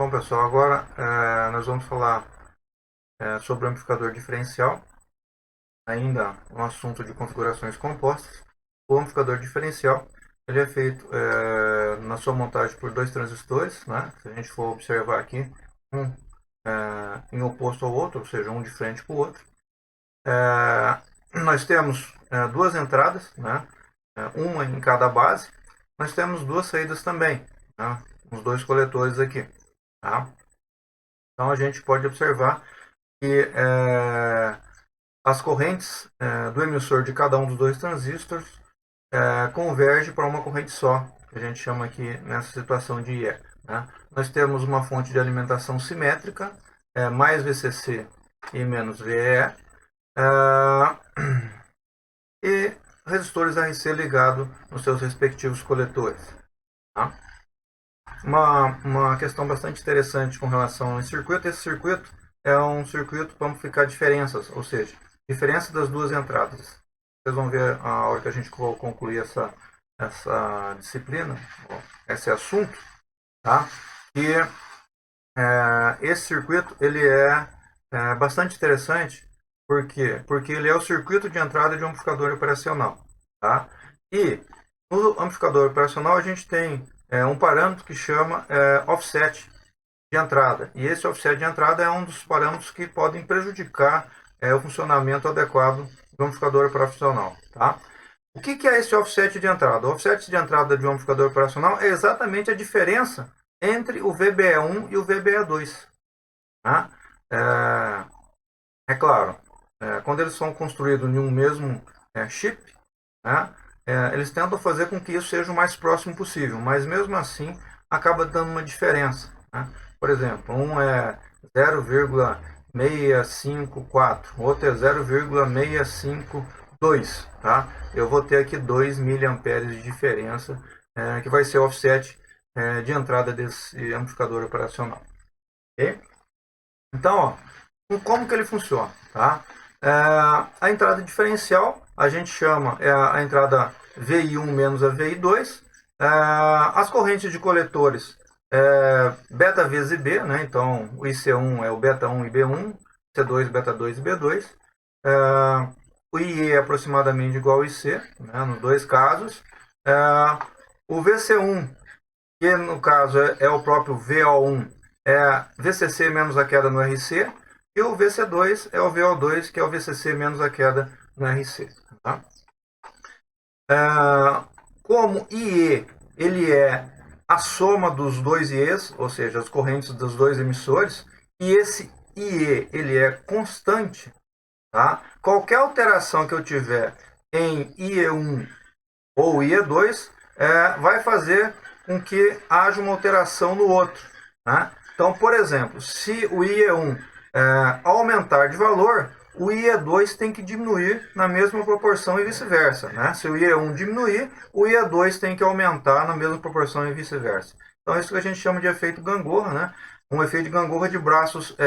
Bom, pessoal, agora nós vamos falar sobre o amplificador diferencial, ainda um assunto de configurações compostas. O amplificador diferencial ele é feito na sua montagem por dois transistores, né? Se a gente for observar aqui, um em oposto ao outro, ou seja, um de frente para o outro. Nós temos duas entradas, né? Uma em cada base. Nós temos duas saídas também, né? Os dois coletores aqui. Tá? Então a gente pode observar que as correntes do emissor de cada um dos dois transistores convergem para uma corrente só, que a gente chama aqui nessa situação de IE. Né? Nós temos uma fonte de alimentação simétrica, mais VCC e menos VEE, e resistores RC ligados nos seus respectivos coletores. Tá? Uma questão bastante interessante com relação ao circuito. Esse circuito é um circuito para amplificar diferenças, ou seja, diferença das duas entradas. Vocês vão ver a hora que a gente for concluir essa disciplina, esse assunto, tá? E esse circuito ele é bastante interessante. Por quê? Porque ele é o circuito de entrada de um amplificador operacional. Tá? E no amplificador operacional a gente tem um parâmetro que chama offset de entrada. E esse offset de entrada é um dos parâmetros que podem prejudicar o funcionamento adequado do amplificador operacional. Tá? O que é esse offset de entrada? O offset de entrada de um amplificador operacional é exatamente a diferença entre o VBE1 e o VBE2. Tá? É claro, quando eles são construídos em um mesmo chip, né, eles tentam fazer com que isso seja o mais próximo possível, mas mesmo assim acaba dando uma diferença. Né? Por exemplo, um é 0,654, o outro é 0,652. Tá? Eu vou ter aqui 2 miliamperes de diferença, que vai ser o offset de entrada desse amplificador operacional. Okay? Então, como que ele funciona? Tá? A entrada diferencial a gente chama a entrada VI1 menos a VI2. As correntes de coletores beta vezes IB, né? Então o IC1 é o beta 1 e B1, C2 beta 2 e B2. O IE é aproximadamente igual ao IC, né? Nos dois casos. O VC1, que no caso é o próprio VO1, é VCC menos a queda no RC. E o VC2 é o VO2, que é o VCC menos a queda no RC. Tá? Como IE ele é a soma dos dois IEs, ou seja, as correntes dos dois emissores, e esse IE ele é constante, tá? Qualquer alteração que eu tiver em IE1 ou IE2 vai fazer com que haja uma alteração no outro. Tá? Então, por exemplo, se o IE1 aumentar de valor, o IE2 tem que diminuir na mesma proporção e vice-versa. Né? Se o IE1 diminuir, o IE2 tem que aumentar na mesma proporção e vice-versa. Então, isso que a gente chama de efeito gangorra, né? Um efeito de gangorra de braços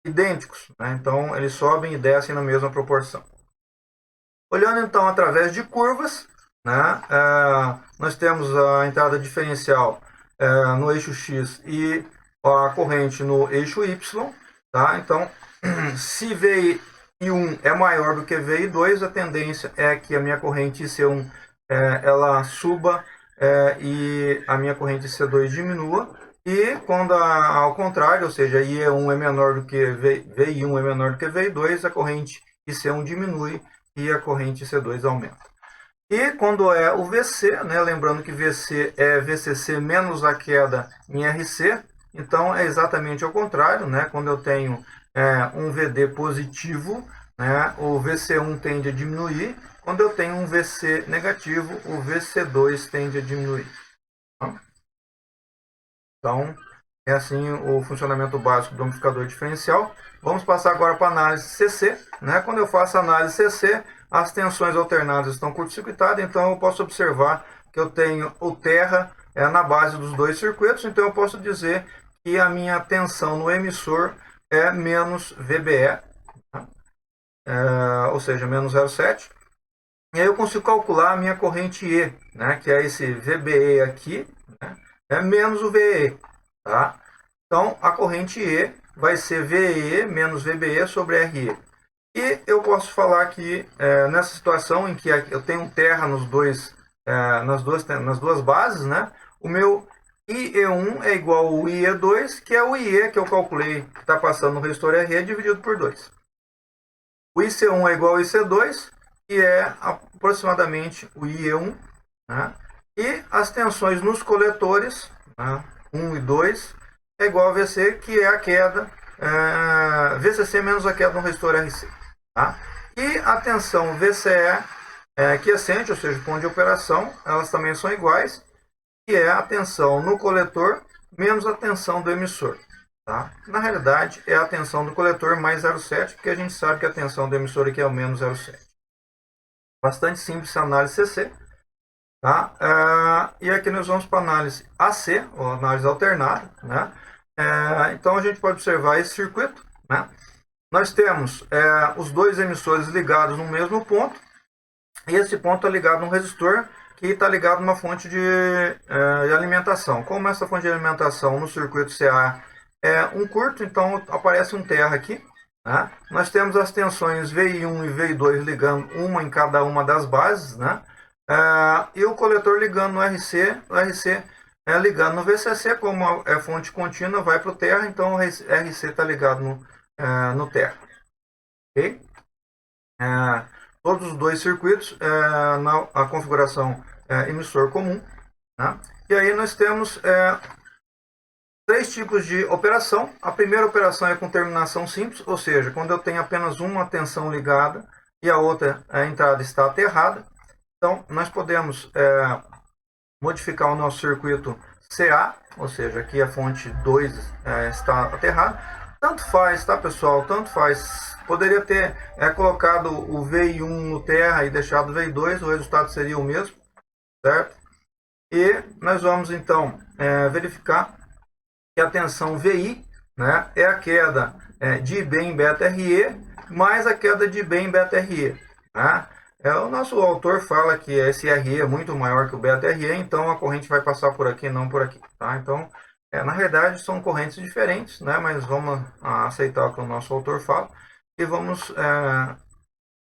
idênticos. Né? Então, eles sobem e descem na mesma proporção. Olhando então através de curvas, né? Nós temos a entrada diferencial no eixo X e a corrente no eixo Y. Tá? Então, se VI1 é maior do que VI2, a tendência é que a minha corrente IC1 ela suba e a minha corrente IC2 diminua. E quando ao contrário, ou seja, IE1 é menor do que VI1 é menor do que VI2, a corrente IC1 diminui e a corrente IC2 aumenta. E quando é o VC, né, lembrando que VC é VCC menos a queda em RC, então é exatamente ao contrário, né? Quando eu tenho um VD positivo, né, o VC1 tende a diminuir. Quando eu tenho um VC negativo, o VC2 tende a diminuir. Então, é assim o funcionamento básico do amplificador diferencial. Vamos passar agora para a análise CC. Né? Quando eu faço a análise CC, as tensões alternadas estão curto-circuitadas, então eu posso observar que eu tenho o terra na base dos dois circuitos, então eu posso dizer que a minha tensão no emissor é menos VBE, tá? Ou seja, menos 0,7. E aí eu consigo calcular a minha corrente E, né? Que é esse VBE aqui, né? É menos o VE. Tá? Então, a corrente E vai ser VE menos VBE sobre RE. E eu posso falar que nessa situação em que eu tenho terra nas duas bases, né? O meu IE1 é igual ao IE2, que é o IE que eu calculei, que está passando no resistor RE, dividido por 2. O IC1 é igual ao IC2, que é aproximadamente o IE1. Né? E as tensões nos coletores, né? 1 e 2, é igual a VC, que é a queda, VCC menos a queda no resistor RC. Tá? E a tensão VCE quiescente, ou seja, o ponto de operação, elas também são iguais, que é a tensão no coletor menos a tensão do emissor. Tá? Na realidade, é a tensão do coletor mais 0,7, porque a gente sabe que a tensão do emissor aqui é o menos 0,7. Bastante simples a análise CC. Tá? E aqui nós vamos para a análise AC, ou análise alternada. Né? Então a gente pode observar esse circuito. Né? Nós temos os dois emissores ligados no mesmo ponto, e esse ponto é ligado num resistor que está ligado numa fonte de alimentação. Como essa fonte de alimentação no circuito CA é um curto, então aparece um terra aqui. Né? Nós temos as tensões VI1 e VI2 ligando uma em cada uma das bases, né? E o coletor ligando no RC, o RC ligando no VCC, como é fonte contínua, vai para o terra, então o RC está ligado no terra. Ok? Todos os dois circuitos na configuração emissor comum. Né? E aí nós temos três tipos de operação. A primeira operação é com terminação simples, ou seja, quando eu tenho apenas uma tensão ligada e a outra a entrada está aterrada. Então, nós podemos modificar o nosso circuito CA, ou seja, aqui a fonte 2 está aterrada. Tanto faz, tá, pessoal? Tanto faz. Poderia ter colocado o VI1 no terra e deixado o VI2, o resultado seria o mesmo, certo? E nós vamos, então, verificar que a tensão VI, né, é a queda de IB em beta RE mais a queda de IB em beta RE. Né? O nosso autor fala que esse RE é muito maior que o beta RE, então a corrente vai passar por aqui, não por aqui. Tá? Então, na verdade, são correntes diferentes, né? Mas vamos aceitar o que o nosso autor fala e vamos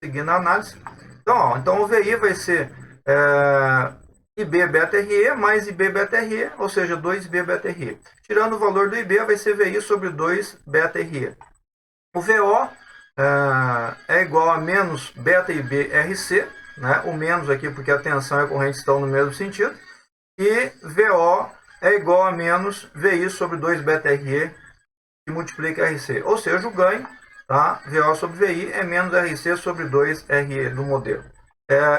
seguir na análise. Então o VI vai ser IB beta RE mais IB beta RE, ou seja, 2IB beta RE. Tirando o valor do IB, vai ser VI sobre 2 beta RE. O VO é igual a menos beta IB RC, né? O menos aqui porque a tensão e a corrente estão no mesmo sentido. E VO é igual a menos VI sobre 2 beta RE que multiplica RC. Ou seja, o ganho, tá? VO sobre VI é menos RC sobre 2 RE do modelo.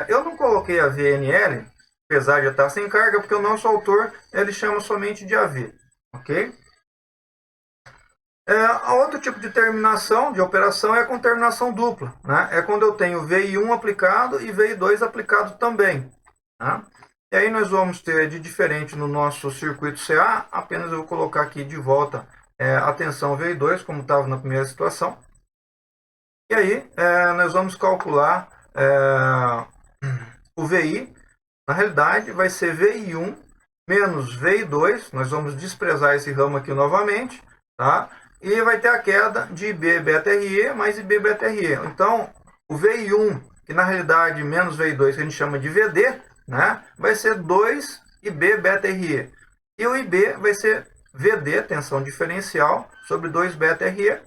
Eu não coloquei a VNL, apesar de estar sem carga, porque o nosso autor ele chama somente de AV. Ok? Outro tipo de terminação de operação é com terminação dupla. Né? É quando eu tenho VI1 aplicado e VI2 aplicado também. Tá? E aí nós vamos ter de diferente no nosso circuito CA, apenas eu vou colocar aqui de volta a tensão VI2, como estava na primeira situação. E aí nós vamos calcular o VI. Na realidade vai ser VI1 menos VI2, nós vamos desprezar esse ramo aqui novamente, tá? E vai ter a queda de IB beta RE mais IB beta RE. Então, o VI1, que na realidade menos VI2, que a gente chama de VD, né, vai ser 2 IB beta RE. E o IB vai ser VD, tensão diferencial, sobre 2 beta RE.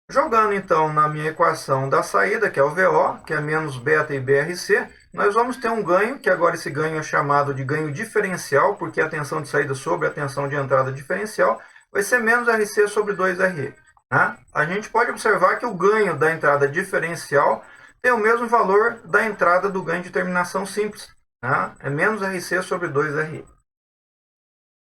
Jogando então na minha equação da saída, que é o VO, que é menos beta IBRC, nós vamos ter um ganho, que agora esse ganho é chamado de ganho diferencial, porque a tensão de saída sobre a tensão de entrada diferencial vai ser menos RC sobre 2RE. Né? A gente pode observar que o ganho da entrada diferencial tem o mesmo valor da entrada do ganho de terminação simples. Né? É menos RC sobre 2RE.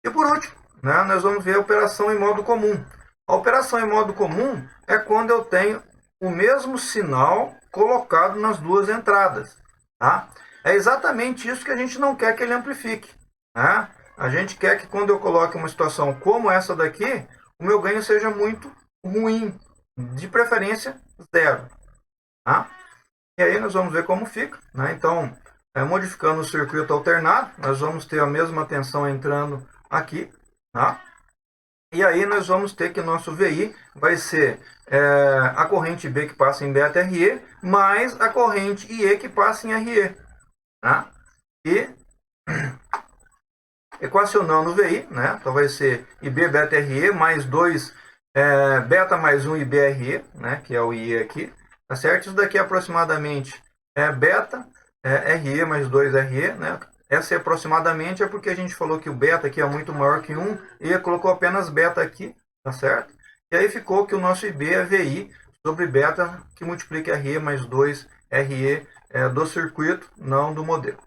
E por último, né, nós vamos ver a operação em modo comum. A operação em modo comum é quando eu tenho o mesmo sinal colocado nas duas entradas. Tá? É exatamente isso que a gente não quer que ele amplifique. Né? A gente quer que quando eu coloque uma situação como essa daqui, o meu ganho seja muito ruim, de preferência zero. Tá? E aí nós vamos ver como fica. Né? Então, modificando o circuito alternado, nós vamos ter a mesma tensão entrando aqui. Tá? E aí nós vamos ter que nosso VI vai ser a corrente B que passa em beta RE, mais a corrente IE que passa em RE. Tá? E equacionando o VI, né? Então vai ser IB beta RE mais 2 beta mais 1 IBRE, né? Que é o IE aqui. Tá certo? Isso daqui é aproximadamente beta RE mais 2 RE, né? Essa aproximadamente é porque a gente falou que o beta aqui é muito maior que 1 e colocou apenas beta aqui, tá certo? E aí ficou que o nosso IB é VI sobre beta que multiplica RE mais 2 RE do circuito, não do modelo.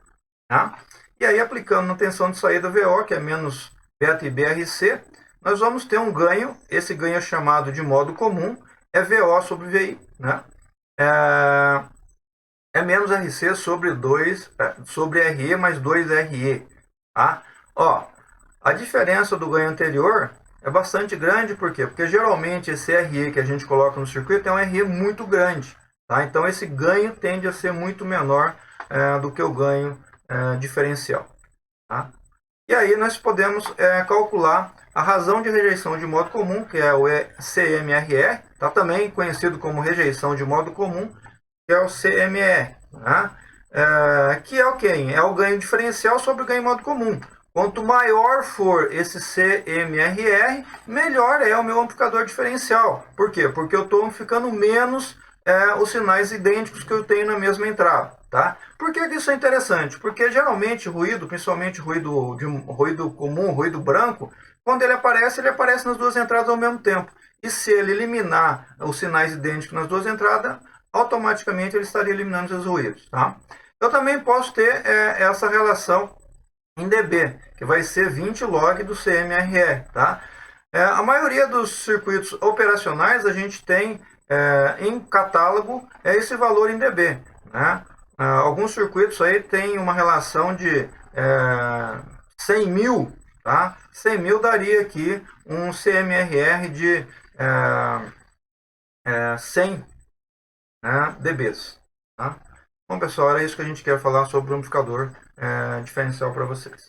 Tá? E aí, aplicando na tensão de saída VO, que é menos beta IBRC, nós vamos ter um ganho, esse ganho é chamado de modo comum, é VO sobre VI. Né? É menos RC sobre 2, sobre RE mais 2RE. Tá? Ó, a diferença do ganho anterior é bastante grande, por quê? Porque geralmente esse RE que a gente coloca no circuito é um RE muito grande. Tá? Então esse ganho tende a ser muito menor do que o ganho diferencial. Tá? E aí nós podemos calcular a razão de rejeição de modo comum, que é o CMRR, tá? Também conhecido como rejeição de modo comum, que é o CMR, né? Que é o quê? É o ganho diferencial sobre o ganho em modo comum. Quanto maior for esse CMRR, melhor é o meu amplificador diferencial. Por quê? Porque eu estou amplificando menos os sinais idênticos que eu tenho na mesma entrada. Tá? Por que isso é interessante? Porque geralmente ruído, principalmente ruído comum, ruído branco, quando ele aparece nas duas entradas ao mesmo tempo. E se ele eliminar os sinais idênticos nas duas entradas, automaticamente ele estaria eliminando os ruídos. Tá? Eu também posso ter essa relação em dB, que vai ser 20 log do CMRR. Tá? A maioria dos circuitos operacionais a gente tem em catálogo esse valor em dB. Né? Alguns circuitos aí tem uma relação de 100 mil, tá? 100 mil daria aqui um CMRR de 100 dBs. Tá? Bom, pessoal, era isso que a gente quer falar sobre o amplificador diferencial para vocês.